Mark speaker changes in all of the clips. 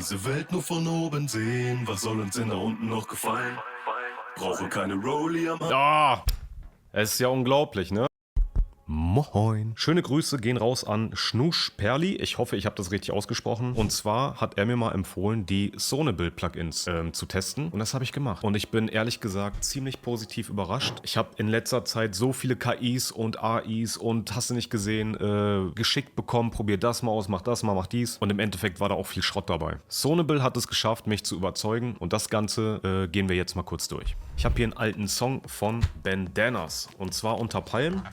Speaker 1: diese Welt nur von oben sehen. Was soll uns denn da unten noch gefallen? Brauche keine Rolli am
Speaker 2: Ah, es ist ja unglaublich, ne? Moin. Schöne Grüße gehen raus an Schnusch Perli. Ich hoffe, ich habe das richtig ausgesprochen. Und zwar hat er mir mal empfohlen, die Sonebill-Plugins zu testen. Und das habe ich gemacht. Und ich bin ehrlich gesagt ziemlich positiv überrascht. Ich habe in letzter Zeit so viele KIs und AIs und hast du nicht gesehen, geschickt bekommen. Probier das mal aus, mach das mal, mach dies. Und im Endeffekt war da auch viel Schrott dabei. Sonebill hat es geschafft, mich zu überzeugen. Und das Ganze gehen wir jetzt mal kurz durch. Ich habe hier einen alten Song von Bandanas. Und zwar Unter Palmen.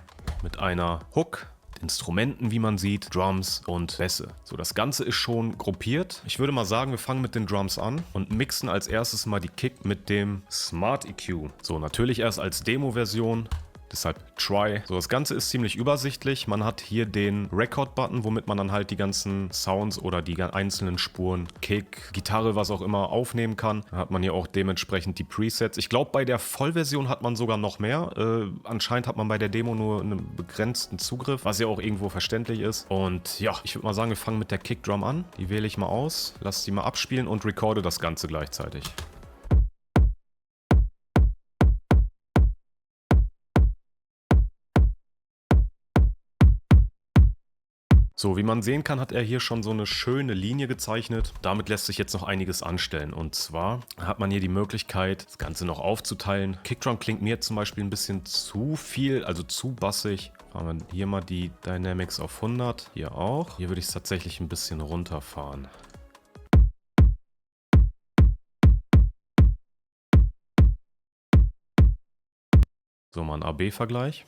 Speaker 2: Mit einer Hook, Instrumenten, wie man sieht, Drums und Bässe. So, das Ganze ist schon gruppiert. Ich würde mal sagen, wir fangen mit den Drums an und mixen als erstes mal die Kick mit dem Smart EQ. So, natürlich erst als Demo-Version. Deshalb Try. So, das Ganze ist ziemlich übersichtlich. Man hat hier den Record-Button, womit man dann halt die ganzen Sounds oder die einzelnen Spuren, Kick, Gitarre, was auch immer aufnehmen kann. Dann hat man hier auch dementsprechend die Presets. Ich glaube, bei der Vollversion hat man sogar noch mehr. Anscheinend hat man bei der Demo nur einen begrenzten Zugriff, was ja auch irgendwo verständlich ist. Und ja, ich würde mal sagen, wir fangen mit der Kickdrum an. Die wähle ich mal aus, lasse die mal abspielen und recorde das Ganze gleichzeitig. So, wie man sehen kann, hat er hier schon so eine schöne Linie gezeichnet. Damit lässt sich jetzt noch einiges anstellen. Und zwar hat man hier die Möglichkeit, das Ganze noch aufzuteilen. Kickdrum klingt mir zum Beispiel ein bisschen zu viel, also zu bassig. Fahren wir hier mal die Dynamics auf 100. Hier auch. Hier würde ich es tatsächlich ein bisschen runterfahren. So, mal ein AB-Vergleich.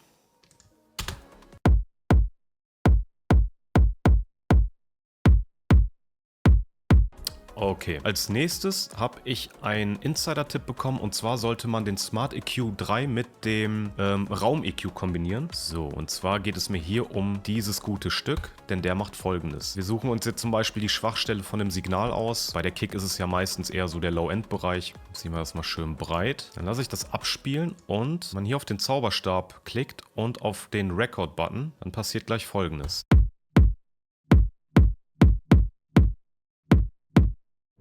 Speaker 2: Okay, als nächstes habe ich einen Insider-Tipp bekommen und zwar sollte man den Smart EQ 3 mit dem Raum-EQ kombinieren. So, und zwar geht es mir hier um dieses gute Stück, denn der macht Folgendes. Wir suchen uns jetzt zum Beispiel die Schwachstelle von dem Signal aus. Bei der Kick ist es ja meistens eher so der Low-End-Bereich. Ziehen wir das mal schön breit. Dann lasse ich das abspielen und man hier auf den Zauberstab klickt und auf den Record-Button, dann passiert gleich Folgendes.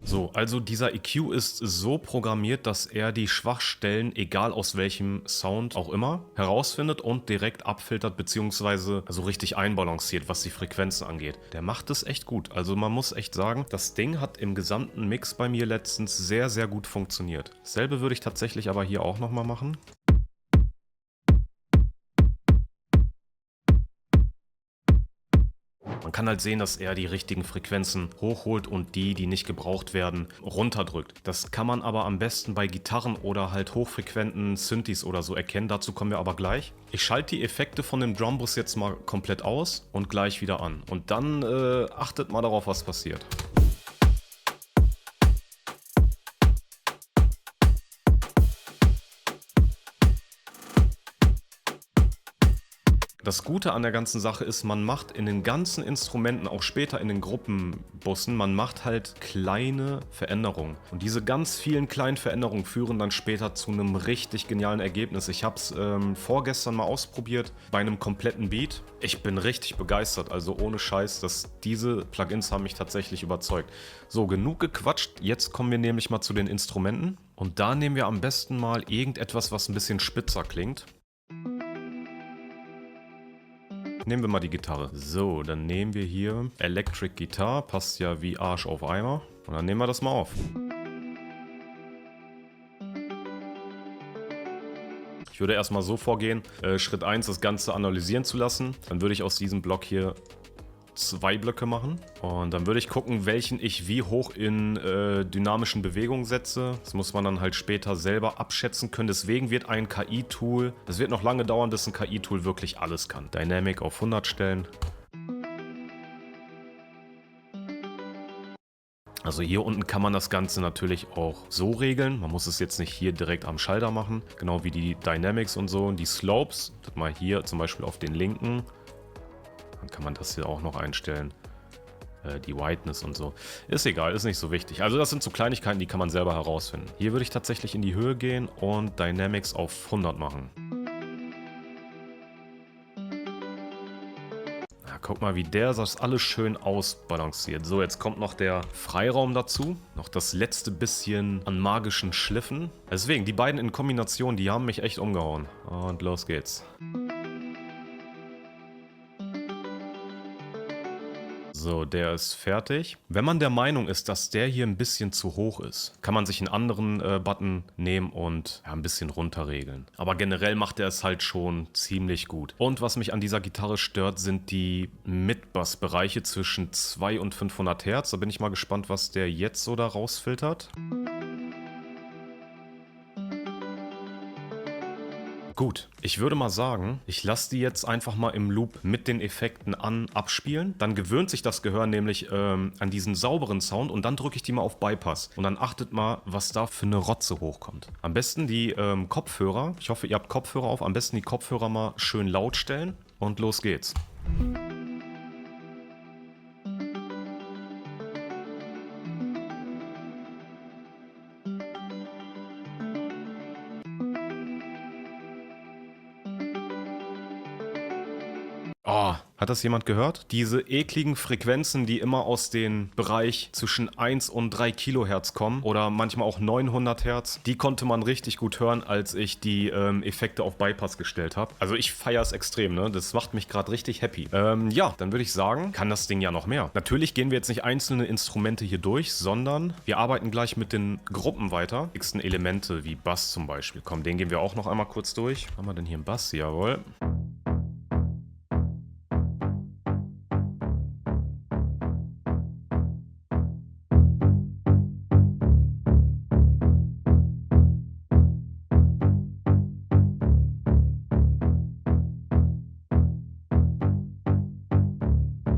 Speaker 2: So, also dieser EQ ist so programmiert, dass er die Schwachstellen, egal aus welchem Sound auch immer, herausfindet und direkt abfiltert bzw. also richtig einbalanciert, was die Frequenzen angeht. Der macht es echt gut. Also man muss echt sagen, das Ding hat im gesamten Mix bei mir letztens sehr, sehr gut funktioniert. Dasselbe würde ich tatsächlich aber hier auch nochmal machen. Man kann halt sehen, dass er die richtigen Frequenzen hochholt und die nicht gebraucht werden, runterdrückt. Das kann man aber am besten bei Gitarren oder halt hochfrequenten Synthes oder so erkennen. Dazu kommen wir aber gleich. Ich schalte die Effekte von dem Drumbus jetzt mal komplett aus und gleich wieder an. Und dann achtet mal darauf, was passiert. Das Gute an der ganzen Sache ist, man macht in den ganzen Instrumenten, auch später in den Gruppenbussen, man macht halt kleine Veränderungen. Und diese ganz vielen kleinen Veränderungen führen dann später zu einem richtig genialen Ergebnis. Ich habe es vorgestern mal ausprobiert bei einem kompletten Beat. Ich bin richtig begeistert, also ohne Scheiß, diese Plugins haben mich tatsächlich überzeugt. So, genug gequatscht, jetzt kommen wir nämlich mal zu den Instrumenten. Und da nehmen wir am besten mal irgendetwas, was ein bisschen spitzer klingt. Nehmen wir mal die Gitarre. So, dann nehmen wir hier Electric Guitar. Passt ja wie Arsch auf Eimer. Und dann nehmen wir das mal auf. Ich würde erstmal so vorgehen. Schritt 1, das Ganze analysieren zu lassen. Dann würde ich aus diesem Block hier 2 Blöcke machen. Und dann würde ich gucken, welchen ich wie hoch in dynamischen Bewegungen setze. Das muss man dann halt später selber abschätzen können. Deswegen wird ein KI-Tool, es wird noch lange dauern, bis ein KI-Tool wirklich alles kann. Dynamic auf 100 stellen. Also hier unten kann man das Ganze natürlich auch so regeln. Man muss es jetzt nicht hier direkt am Schalter machen. Genau wie die Dynamics und so. Und die Slopes, das mal hier zum Beispiel auf den linken. Dann kann man das hier auch noch einstellen. Die Whiteness und so. Ist egal, ist nicht so wichtig. Also das sind so Kleinigkeiten, die kann man selber herausfinden. Hier würde ich tatsächlich in die Höhe gehen und Dynamics auf 100 machen. guck mal, wie der das alles schön ausbalanciert. So, jetzt kommt noch der Freiraum dazu. Noch das letzte bisschen an magischen Schliffen. Deswegen, die beiden in Kombination, die haben mich echt umgehauen. Und los geht's. So, der ist fertig. Wenn man der Meinung ist, dass der hier ein bisschen zu hoch ist, kann man sich einen anderen Button nehmen und ja, ein bisschen runterregeln. Aber generell macht er es halt schon ziemlich gut. Und was mich an dieser Gitarre stört, sind die Mid-Bass-Bereiche zwischen 200 und 500 Hertz. Da bin ich mal gespannt, was der jetzt so da rausfiltert. Gut, ich würde mal sagen, ich lasse die jetzt einfach mal im Loop mit den Effekten abspielen. Dann gewöhnt sich das Gehör nämlich an diesen sauberen Sound und dann drücke ich die mal auf Bypass. Und dann achtet mal, was da für eine Rotze hochkommt. Am besten die Kopfhörer, ich hoffe, ihr habt Kopfhörer auf, am besten die Kopfhörer mal schön laut stellen und los geht's. Oh, hat das jemand gehört? Diese ekligen Frequenzen, die immer aus dem Bereich zwischen 1 und 3 Kilohertz kommen oder manchmal auch 900 Hertz, die konnte man richtig gut hören, als ich die Effekte auf Bypass gestellt habe. Also ich feiere es extrem, ne? Das macht mich gerade richtig happy. Ja, dann würde ich sagen, kann das Ding ja noch mehr. Natürlich gehen wir jetzt nicht einzelne Instrumente hier durch, sondern wir arbeiten gleich mit den Gruppen weiter. Nächsten Elemente wie Bass zum Beispiel. Komm, den gehen wir auch noch einmal kurz durch. Was haben wir denn hier im Bass? Jawohl.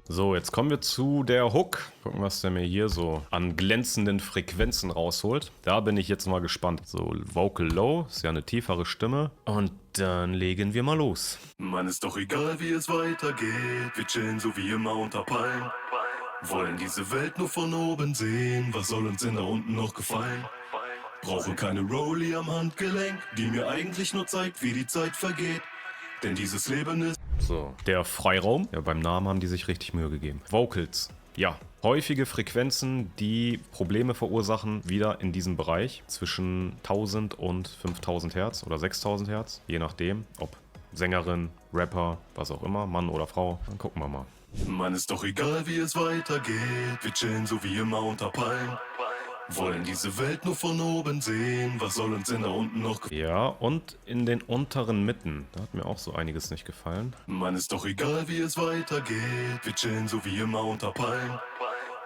Speaker 2: So, jetzt kommen wir zu der Hook. Gucken, was der mir hier so an glänzenden Frequenzen rausholt. Da bin ich jetzt mal gespannt. So, Vocal Low, ist ja eine tiefere Stimme. Und dann legen wir mal los.
Speaker 1: Mann, ist doch egal, wie es weitergeht. Wir chillen so wie immer unter Palmen. Wollen diese Welt nur von oben sehen. Was soll uns denn da unten noch gefallen? Brauche keine Rolli am Handgelenk, die mir eigentlich nur zeigt, wie die Zeit vergeht. Denn dieses Leben ist...
Speaker 2: So, der Freiraum. Ja, beim Namen haben die sich richtig Mühe gegeben. Vocals. Ja, häufige Frequenzen, die Probleme verursachen, wieder in diesem Bereich zwischen 1000 und 5000 Hertz oder 6000 Hertz, je nachdem, ob Sängerin, Rapper, was auch immer, Mann oder Frau. Dann gucken wir mal.
Speaker 1: Mann, ist doch egal, wie es weitergeht. Wir chillen so wie immer unter Palmen. Wollen diese Welt nur von oben sehen. Was soll uns denn da unten noch...
Speaker 2: Ja, und in den unteren Mitten. Da hat mir auch so einiges nicht gefallen.
Speaker 1: Mann, ist doch egal, wie es weitergeht. Wir chillen so wie immer unter Palmen.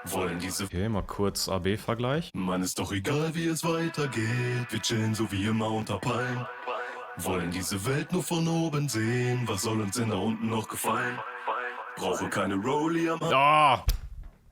Speaker 1: Wollen diese...
Speaker 2: Okay, mal kurz AB-Vergleich.
Speaker 1: Mann, ist doch egal, wie es weitergeht. Wir chillen so wie immer unter Palmen. Wollen diese Welt nur von oben sehen. Was soll uns denn da unten noch gefallen? Brauche keine Rolli am...
Speaker 2: Ah!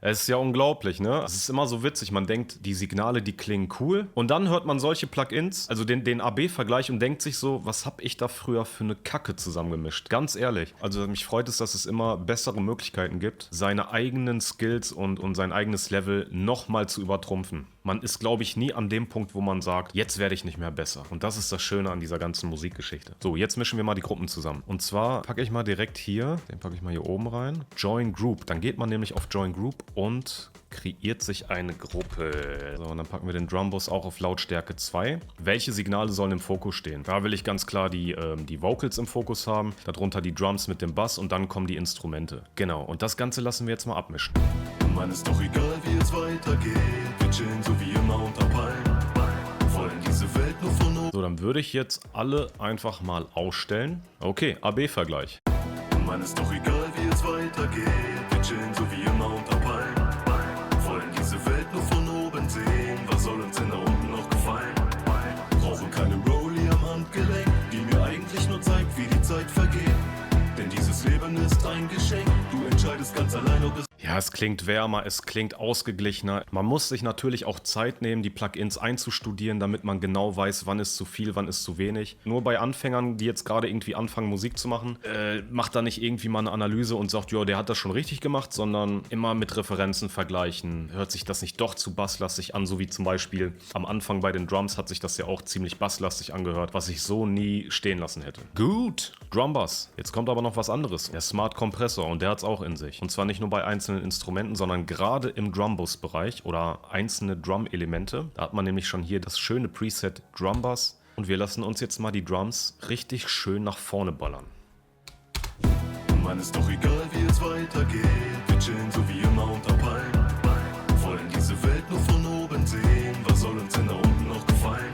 Speaker 2: Es ist ja unglaublich, ne? Es ist immer so witzig, man denkt, die Signale, die klingen cool. Und dann hört man solche Plugins, also den AB-Vergleich und denkt sich so, was hab ich da früher für eine Kacke zusammengemischt? Ganz ehrlich. Also mich freut es, dass es immer bessere Möglichkeiten gibt, seine eigenen Skills und sein eigenes Level nochmal zu übertrumpfen. Man ist, glaube ich, nie an dem Punkt, wo man sagt, jetzt werde ich nicht mehr besser. Und das ist das Schöne an dieser ganzen Musikgeschichte. So, jetzt mischen wir mal die Gruppen zusammen. Und zwar packe ich mal direkt hier, den packe ich mal hier oben rein, Join Group. Dann geht man nämlich auf Join Group und kreiert sich eine Gruppe. So, und dann packen wir den Drumbus auch auf Lautstärke 2. Welche Signale sollen im Fokus stehen? Da will ich ganz klar die Vocals im Fokus haben, darunter die Drums mit dem Bass und dann kommen die Instrumente. Genau, und das Ganze lassen wir jetzt mal abmischen.
Speaker 1: Mann, ist doch egal, wie es weitergeht. Wir chillen so wie immer unter Palmen. Wollen diese Welt nur von oben...
Speaker 2: So, dann würde ich jetzt alle einfach mal ausstellen. Okay, AB-Vergleich.
Speaker 1: Mann, ist doch egal, wie es weitergeht. Wir chillen so wie immer unter Palmen. Wollen diese Welt nur von oben sehen. Was soll uns denn da unten noch gefallen? Brauche keine Rolli am Handgelenk, die mir eigentlich nur zeigt, wie die Zeit vergeht. Denn dieses Leben ist ein Geschenk. Du entscheidest ganz allein, ob es...
Speaker 2: Ja, Ja, es klingt wärmer, es klingt ausgeglichener. Man muss sich natürlich auch Zeit nehmen, die Plugins einzustudieren, damit man genau weiß, wann ist zu viel, wann ist zu wenig. Nur bei Anfängern, die jetzt gerade irgendwie anfangen, Musik zu machen, macht da nicht irgendwie mal eine Analyse und sagt, ja, der hat das schon richtig gemacht, sondern immer mit Referenzen vergleichen. Hört sich das nicht doch zu basslastig an, so wie zum Beispiel am Anfang bei den Drums hat sich das ja auch ziemlich basslastig angehört, was ich so nie stehen lassen hätte. Gut, Drumbass. Jetzt kommt aber noch was anderes. Der Smart Kompressor und der hat es auch in sich. Und zwar nicht nur bei einzelnen Instrumenten, sondern gerade im Drumbus-Bereich oder einzelne Drum-Elemente. Da hat man nämlich schon hier das schöne Preset Drumbass. Und wir lassen uns jetzt mal die Drums richtig schön nach vorne ballern.
Speaker 1: Mann, ist doch egal, wie es weitergeht. Wir chillen so wie immer unter Palmen. Wollen diese Welt nur von oben sehen. Was soll uns denn da unten noch gefallen?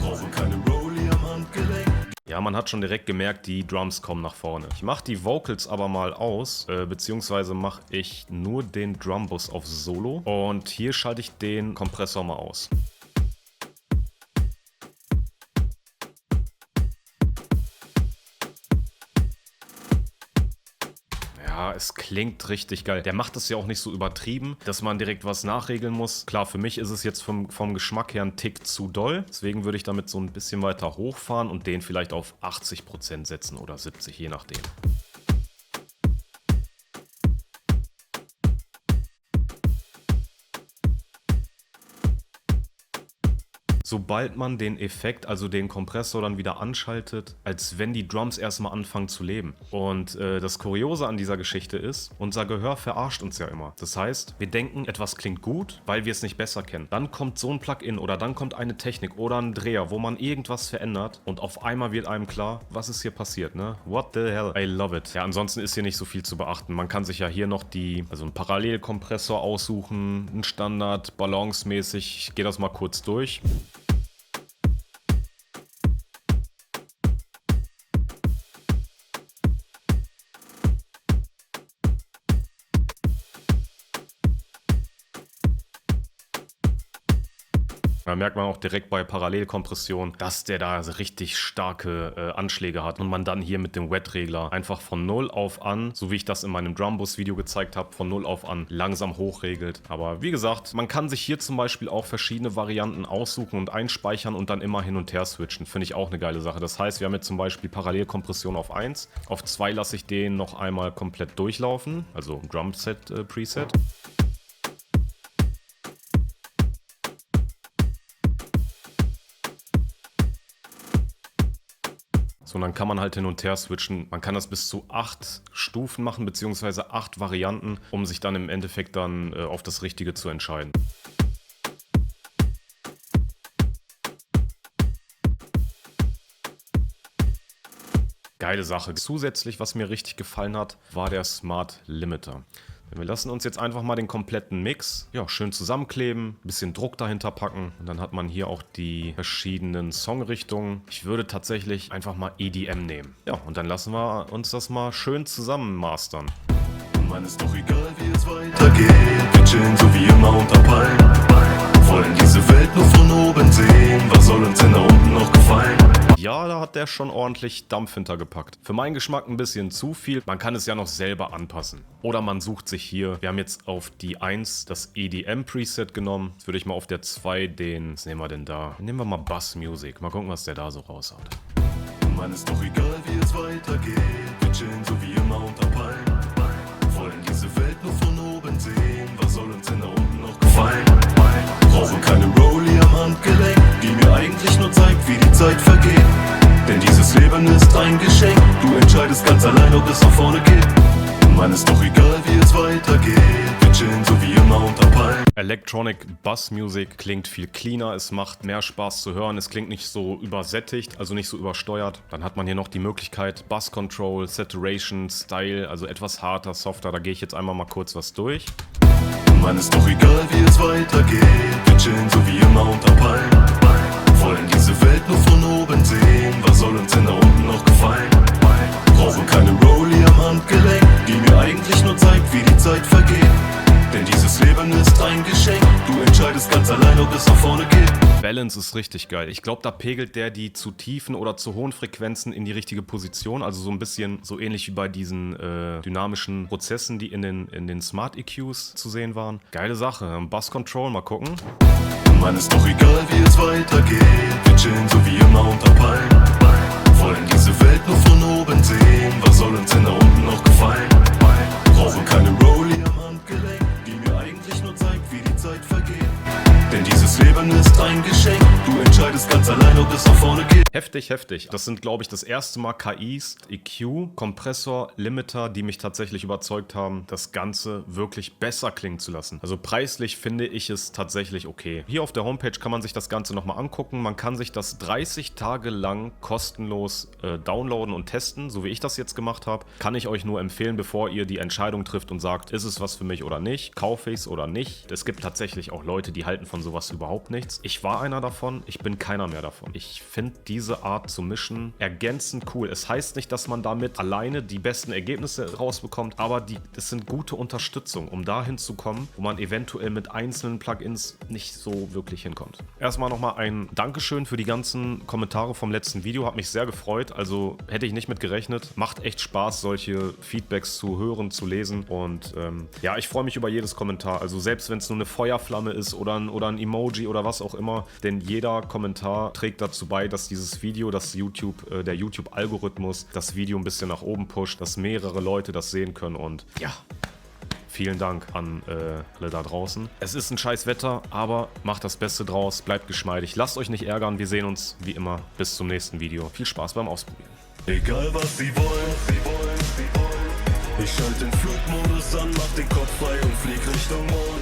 Speaker 1: Brauchen keine Rolli am Handgelenk.
Speaker 2: Ja, man hat schon direkt gemerkt, die Drums kommen nach vorne. Ich mache die Vocals aber mal aus, beziehungsweise mache ich nur den Drumbus auf Solo. Und hier schalte ich den Kompressor mal aus. Ja, es klingt richtig geil. Der macht es ja auch nicht so übertrieben, dass man direkt was nachregeln muss. Klar, für mich ist es jetzt vom Geschmack her ein Tick zu doll. Deswegen würde ich damit so ein bisschen weiter hochfahren und den vielleicht auf 80% setzen oder 70%, je nachdem. Sobald man den Effekt, also den Kompressor dann wieder anschaltet, als wenn die Drums erstmal anfangen zu leben. Und das Kuriose an dieser Geschichte ist, unser Gehör verarscht uns ja immer. Das heißt, wir denken, etwas klingt gut, weil wir es nicht besser kennen. Dann kommt so ein Plugin oder dann kommt eine Technik oder ein Dreher, wo man irgendwas verändert und auf einmal wird einem klar, was ist hier passiert, ne? What the hell? I love it. Ja, ansonsten ist hier nicht so viel zu beachten. Man kann sich ja hier noch einen Parallelkompressor aussuchen, einen Standard, balancemäßig. Ich gehe das mal kurz durch. Da merkt man auch direkt bei Parallelkompression, dass der da richtig starke Anschläge hat und man dann hier mit dem Wet-Regler einfach von 0 auf an, so wie ich das in meinem Drumbus-Video gezeigt habe, von 0 auf an langsam hochregelt. Aber wie gesagt, man kann sich hier zum Beispiel auch verschiedene Varianten aussuchen und einspeichern und dann immer hin und her switchen. Finde ich auch eine geile Sache. Das heißt, wir haben jetzt zum Beispiel Parallelkompression auf 1. Auf 2 lasse ich den noch einmal komplett durchlaufen, also Drumset Preset. So, und dann kann man halt hin und her switchen. Man kann das bis zu 8 Stufen machen, beziehungsweise 8 Varianten, um sich dann im Endeffekt dann auf das Richtige zu entscheiden. Geile Sache. Zusätzlich, was mir richtig gefallen hat, war der Smart Limiter. Wir lassen uns jetzt einfach mal den kompletten Mix schön zusammenkleben, bisschen Druck dahinter packen und dann hat man hier auch die verschiedenen Songrichtungen. Ich würde tatsächlich einfach mal EDM nehmen. Ja, und dann lassen wir uns das mal schön zusammen mastern.
Speaker 1: Mann, ist doch egal, wie es weitergeht. Wir chillen so wie immer unter Palmen. Wollen diese Welt nur von oben sehen. Was soll uns denn da unten noch gefallen?
Speaker 2: Ja, da hat der schon ordentlich Dampf hintergepackt. Für meinen Geschmack ein bisschen zu viel. Man kann es ja noch selber anpassen. Oder man sucht sich hier, wir haben jetzt auf die 1 das EDM-Preset genommen. Jetzt würde ich mal auf der 2 was nehmen wir denn da? Nehmen wir mal Bass Music. Mal gucken, was der da so raushaut.
Speaker 1: Mann, ist doch egal, wie es weitergeht. Wir chillen so wie immer unter Palmen. Wollen diese Welt nur von oben sehen. Was soll uns denn da unten noch gefallen? Brauchen keine Rolli am Handgelenk, die mir eigentlich nur zeigt, wie die Zeit vergeht. Denn dieses Leben ist ein Geschenk. Du entscheidest ganz allein, ob es nach vorne geht. Mann, ist doch egal, wie es weitergeht. Wir chillen so wie immer unter Palmen.
Speaker 2: Electronic Bass Music klingt viel cleaner, es macht mehr Spaß zu hören, es klingt nicht so übersättigt, also nicht so übersteuert. Dann hat man hier noch die Möglichkeit Bass Control, Saturation, Style, also etwas harter, softer. Da gehe ich jetzt einmal mal kurz was durch.
Speaker 1: Mann, ist doch egal, wie es weitergeht. Wir chillen so wie immer unter Palmen. Wollen diese Welt nur von oben sehen. Was soll uns denn da unten noch gefallen? Brauchen keine Rolli am Handgelenk, die mir eigentlich nur zeigt, wie die Zeit vergeht. Denn dieses Leben ist ein Geschenk. Du entscheidest ganz allein, ob es nach vorne geht.
Speaker 2: Balance ist richtig geil. Ich glaube, da pegelt der die zu tiefen oder zu hohen Frequenzen in die richtige Position. Also so ein bisschen so ähnlich wie bei diesen dynamischen Prozessen, die in den Smart EQs zu sehen waren. Geile Sache. Bass Control, mal gucken.
Speaker 1: Mann, ist doch egal, wie es weitergeht. Wir chillen so wie immer unter Palmen. Wollen diese Welt nur von oben sehen. Was soll uns denn da unten noch gefallen? Brauchen keine Rollie am Handgelenk, die mir eigentlich nur zeigt, wie die Zeit vergeht. Denn dieses Leben ist ein Geschenk. Du entscheidest ganz allein, ob es nach vorne geht.
Speaker 2: Heftig, heftig. Das sind, glaube ich, das erste Mal KIs, EQ, Kompressor, Limiter, die mich tatsächlich überzeugt haben, das Ganze wirklich besser klingen zu lassen. Also preislich finde ich es tatsächlich okay. Hier auf der Homepage kann man sich das Ganze nochmal angucken. Man kann sich das 30 Tage lang kostenlos downloaden und testen, so wie ich das jetzt gemacht habe. Kann ich euch nur empfehlen, bevor ihr die Entscheidung trifft und sagt, ist es was für mich oder nicht, kaufe ich es oder nicht. Es gibt tatsächlich auch Leute, die halten von sowas überhaupt nichts. Ich war einer davon, ich bin keiner mehr davon. Ich finde diese Art zu mischen ergänzend cool. Es heißt nicht, dass man damit alleine die besten Ergebnisse rausbekommt, aber es sind gute Unterstützung, um dahin zu kommen, wo man eventuell mit einzelnen Plugins nicht so wirklich hinkommt. Erstmal nochmal ein Dankeschön für die ganzen Kommentare vom letzten Video. Hat mich sehr gefreut, also hätte ich nicht mit gerechnet. Macht echt Spaß, solche Feedbacks zu hören, zu lesen und ja, ich freue mich über jedes Kommentar. Also selbst wenn es nur eine Feuerflamme ist oder ein Emoji oder was auch immer, denn jeder Kommentar trägt dazu bei, dass dieses Video, dass der YouTube-Algorithmus das Video ein bisschen nach oben pusht, dass mehrere Leute das sehen können und ja, vielen Dank an alle da draußen. Es ist ein scheiß Wetter, aber macht das Beste draus, bleibt geschmeidig, lasst euch nicht ärgern, wir sehen uns wie immer bis zum nächsten Video. Viel Spaß beim Ausprobieren.
Speaker 1: Egal was sie wollen, ich schalte den Flugmodus an, mach den Kopf frei und flieg Richtung Mond.